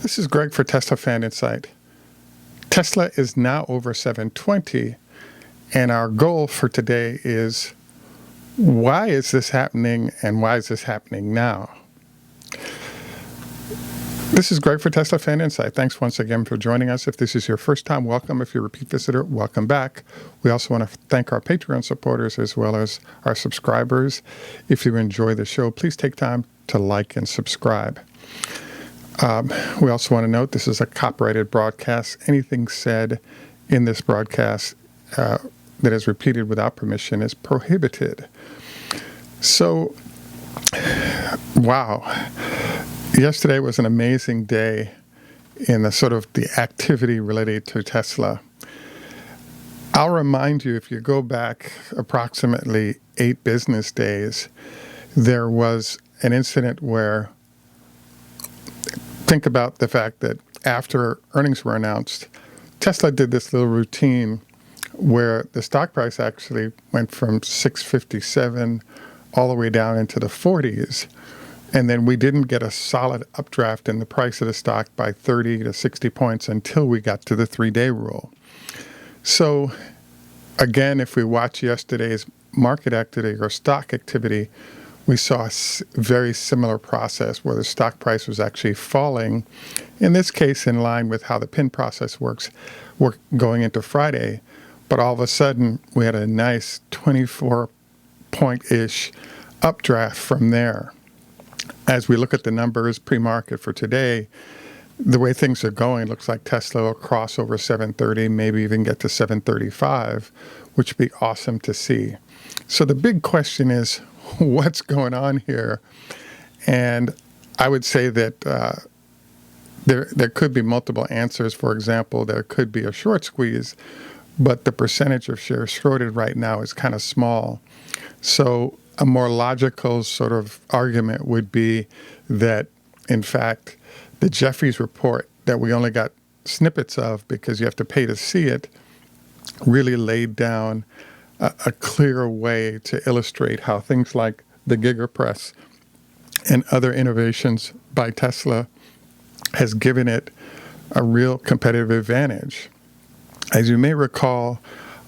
This is Greg for Teslafaninsight. Tesla is now over 720, and our goal for today is, why is this happening, and why is this happening now? This is Greg for Teslafaninsight. Thanks once again for joining us. If this is your first time, welcome. If you're a repeat visitor, welcome back. We also want to thank our Patreon supporters as well as our subscribers. If you enjoy the show, please take time to like and subscribe. We also want to note this is a copyrighted broadcast. Anything said in this broadcast that is repeated without permission is prohibited. So, wow. Yesterday was an amazing day in the activity related to Tesla. I'll remind you, if you go back approximately 8 business days, there was an incident where, think about the fact that after earnings were announced, Tesla did this little routine where the stock price actually went from 657 all the way down into the 40s. And then we didn't get a solid updraft in the price of the stock by 30 to 60 points until we got to the 3-day rule. So again, if we watch yesterday's market activity or stock activity, we saw a very similar process where the stock price was actually falling, in this case in line with how the pin process works, we're going into Friday. But all of a sudden, we had a nice 24-point-ish updraft from there. As we look at the numbers pre-market for today, the way things are going, it looks like Tesla will cross over 730, maybe even get to 735, which would be awesome to see. So the big question is, what's going on here? And I would say that there could be multiple answers. For example, there could be a short squeeze, but the percentage of shares shorted right now is kind of small. So a more logical sort of argument would be that, in fact, the Jeffries report that we only got snippets of because you have to pay to see it really laid down a clear way to illustrate how things like the GigaPress and other innovations by Tesla has given it a real competitive advantage. As you may recall,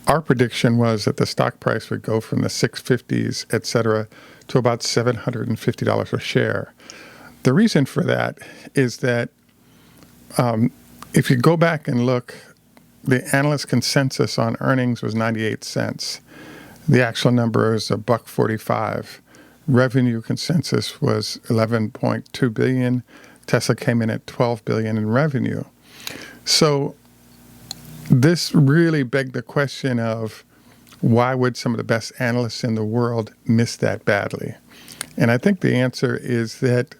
our prediction was that the stock price would go from the 650s, et cetera, to about $750 a share. The reason for that is that if you go back and look, the analyst consensus on earnings was 98 cents. The actual number is $1.45. Revenue consensus was 11.2 billion. Tesla came in at 12 billion in revenue. So this really begged the question of, why would some of the best analysts in the world miss that badly? And I think the answer is that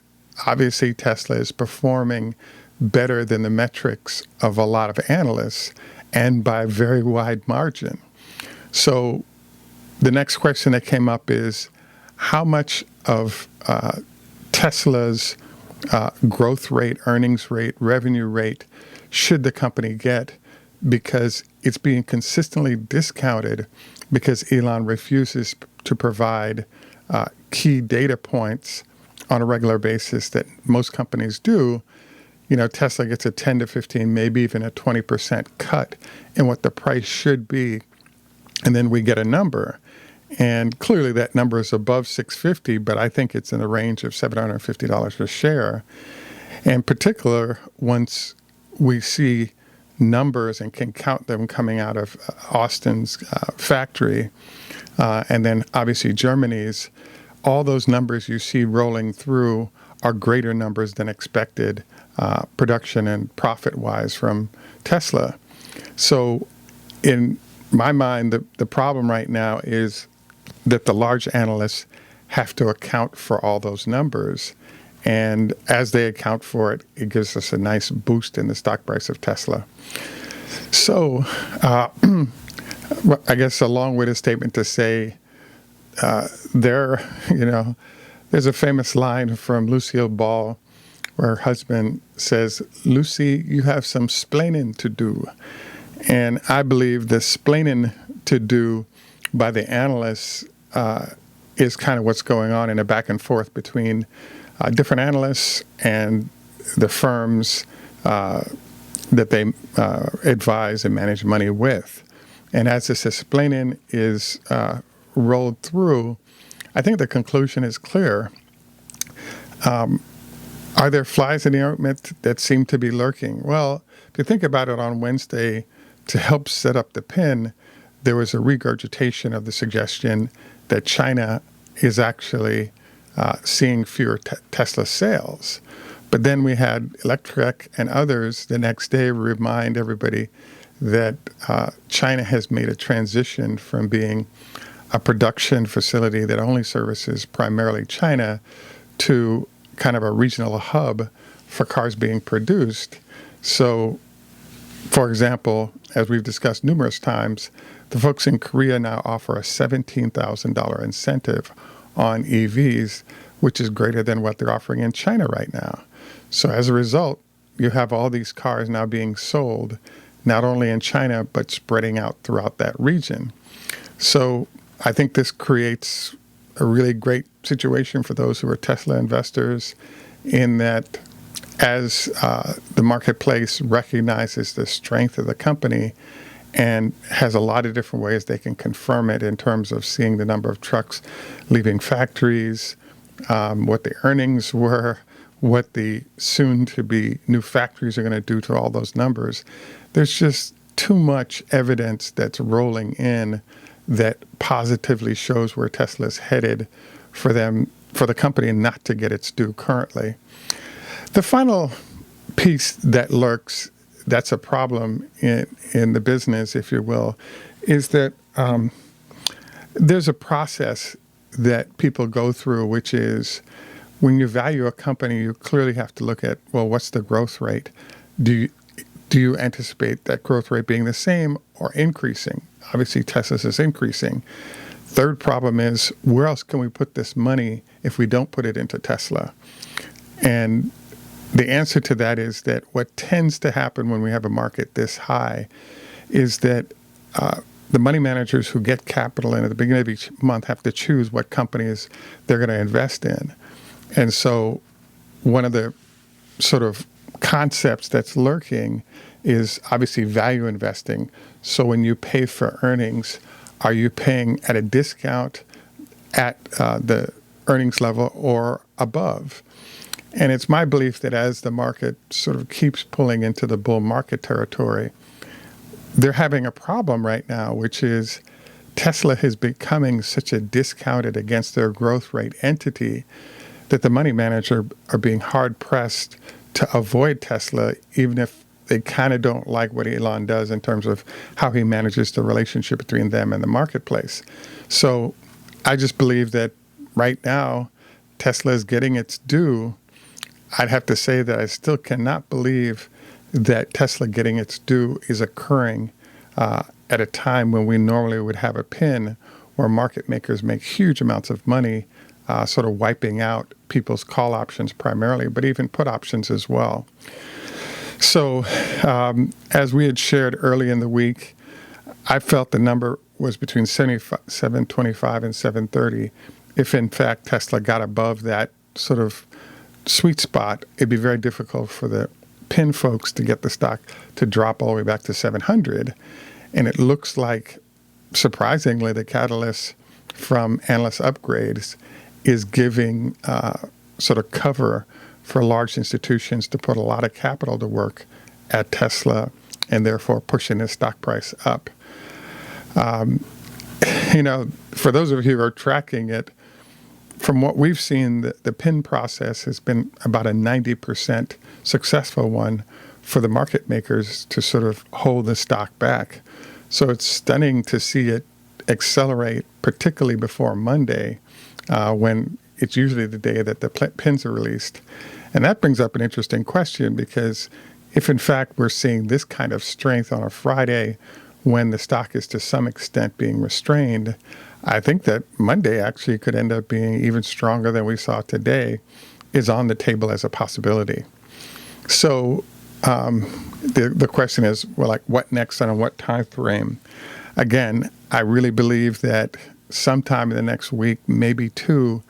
obviously Tesla is performing better than the metrics of a lot of analysts, and by a very wide margin. So the next question that came up is, how much of Tesla's growth rate, earnings rate, revenue rate should the company get, because it's being consistently discounted because Elon refuses to provide key data points on a regular basis that most companies do. You know, Tesla gets a 10 to 15, maybe even a 20% cut in what the price should be. And then we get a number. And clearly that number is above 650, but I think it's in the range of $750 a share. In particular, once we see numbers and can count them coming out of Austin's factory, and then obviously Germany's, all those numbers you see rolling through are greater numbers than expected, production and profit-wise from Tesla. So in my mind, the problem right now is that the large analysts have to account for all those numbers. And as they account for it, it gives us a nice boost in the stock price of Tesla. So I guess a long-winded statement to say there's a famous line from Lucille Ball where her husband says, "Lucy, you have some splaining to do." And I believe the splaining to do by the analysts is kind of what's going on in a back and forth between different analysts and the firms that they advise and manage money with. And as this explaining is rolled through, I think the conclusion is clear. Are there flies in the ointment that seem to be lurking? Well, if you think about it, on Wednesday, to help set up the pin, there was a regurgitation of the suggestion that China is actually seeing fewer Tesla sales. But then we had Electrek and others the next day remind everybody that China has made a transition from being a production facility that only services primarily China to kind of a regional hub for cars being produced. So, for example, as we've discussed numerous times, the folks in Korea now offer a $17,000 incentive on EVs, which is greater than what they're offering in China right now. So as a result, you have all these cars now being sold, not only in China, but spreading out throughout that region. So I think this creates a really great situation for those who are Tesla investors, in that as the marketplace recognizes the strength of the company and has a lot of different ways they can confirm it in terms of seeing the number of trucks leaving factories, what the earnings were, what the soon-to-be new factories are going to do to all those numbers. There's just too much evidence that's rolling in that positively shows where Tesla is headed for the company not to get its due currently. The final piece that lurks, that's a problem in the business, if you will, is that there's a process that people go through, which is when you value a company, you clearly have to look at, well, what's the growth rate? Do you anticipate that growth rate being the same or increasing? Obviously, Tesla's is increasing. Third problem is, where else can we put this money if we don't put it into Tesla? And the answer to that is that what tends to happen when we have a market this high is that the money managers who get capital in at the beginning of each month have to choose what companies they're going to invest in. And so one of the sort of concepts that's lurking is obviously value investing. So when you pay for earnings, are you paying at a discount at the earnings level or above? And it's my belief that as the market sort of keeps pulling into the bull market territory, they're having a problem right now, which is Tesla is becoming such a discounted against their growth rate entity that the money manager are being hard-pressed to avoid Tesla, even if they kind of don't like what Elon does in terms of how he manages the relationship between them and the marketplace. So I just believe that right now, Tesla is getting its due. I'd have to say that I still cannot believe that Tesla getting its due is occurring at a time when we normally would have a pin where market makers make huge amounts of money, sort of wiping out people's call options primarily, but even put options as well. So as we had shared early in the week, I felt the number was between 725 and 730. If in fact Tesla got above that sort of sweet spot, it'd be very difficult for the pin folks to get the stock to drop all the way back to 700. And it looks like, surprisingly, the catalyst from Analyst upgrades is giving sort of cover for large institutions to put a lot of capital to work at Tesla and therefore pushing the stock price up. For those of you who are tracking it, from what we've seen, the pin process has been about a 90% successful one for the market makers to sort of hold the stock back. So it's stunning to see it accelerate, particularly before Monday, when it's usually the day that the pins are released. And that brings up an interesting question, because if in fact we're seeing this kind of strength on a Friday when the stock is to some extent being restrained, I think that Monday actually could end up being even stronger than we saw today, is on the table as a possibility. So the question is, well, like, what next and on what time frame? Again, I really believe that sometime in the next week, maybe two,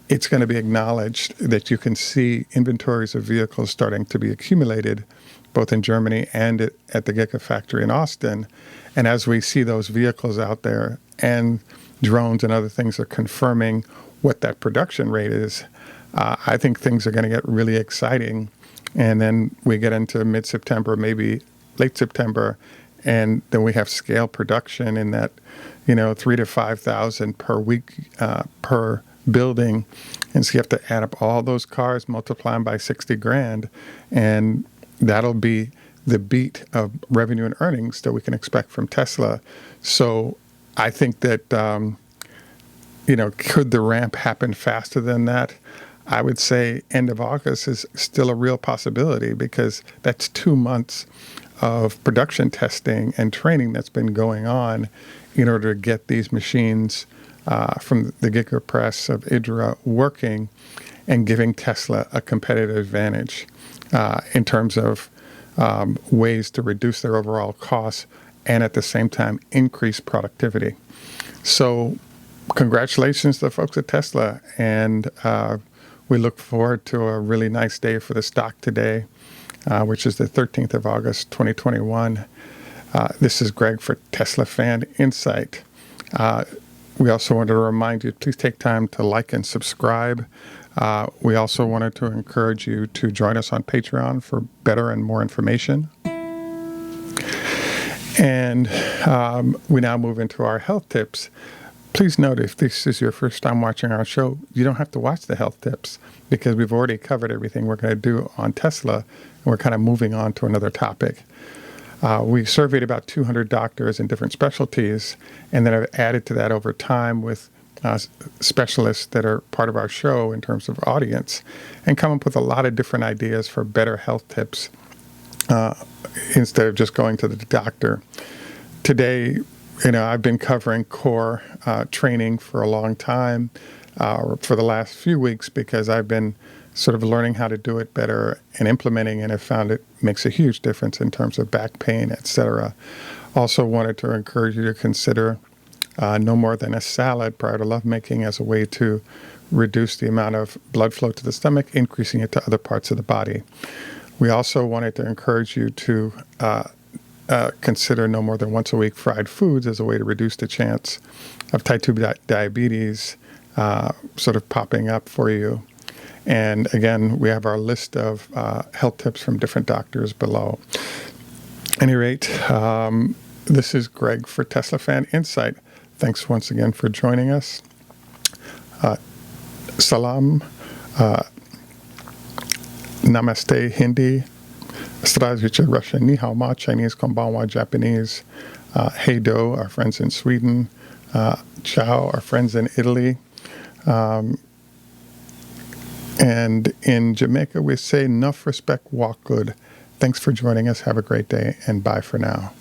it's going to be acknowledged that you can see inventories of vehicles starting to be accumulated, both in Germany and at the Gigafactory in Austin. And as we see those vehicles out there and drones and other things are confirming what that production rate is, I think things are going to get really exciting. And then we get into mid-September, maybe late September, and then we have scale production in that, 3,000 to 5,000 per week per building. And so you have to add up all those cars, multiply them by 60 grand, and that'll be the beat of revenue and earnings that we can expect from Tesla. So I think that, could the ramp happen faster than that? I would say end of August is still a real possibility, because that's 2 months of production testing and training that's been going on in order to get these machines from the Gigapress of IDRA working and giving Tesla a competitive advantage in terms of ways to reduce their overall costs and at the same time increase productivity. So congratulations to the folks at Tesla, and we look forward to a really nice day for the stock today, which is the 13th of August, 2021. This is Greg for Teslafaninsight. We also wanted to remind you, please take time to like and subscribe. We also wanted to encourage you to join us on Patreon for better and more information. And we now move into our health tips. Please note, if this is your first time watching our show, you don't have to watch the health tips, because we've already covered everything we're going to do on Tesla, and we're kind of moving on to another topic. We surveyed about 200 doctors in different specialties, and then I've added to that over time with specialists that are part of our show in terms of audience, and come up with a lot of different ideas for better health tips instead of just going to the doctor. Today, I've been covering core training for a long time, for the last few weeks, because I've been sort of learning how to do it better and implementing, and have found it makes a huge difference in terms of back pain, etc. Also wanted to encourage you to consider no more than a salad prior to lovemaking as a way to reduce the amount of blood flow to the stomach, increasing it to other parts of the body. We also wanted to encourage you to consider no more than once a week fried foods as a way to reduce the chance of type 2 diabetes sort of popping up for you. And again, we have our list of health tips from different doctors below. At any rate, this is Greg for Teslafaninsight. Thanks once again for joining us. Salam, Namaste, Hindi, Zdravstvuyte, Russian, Ni Hao Ma, Chinese, Konbanwa, Japanese, Hey Do, our friends in Sweden, Ciao, our friends in Italy, and in Jamaica we say, enough respect, walk good. Thanks for joining us. Have a great day, and bye for now.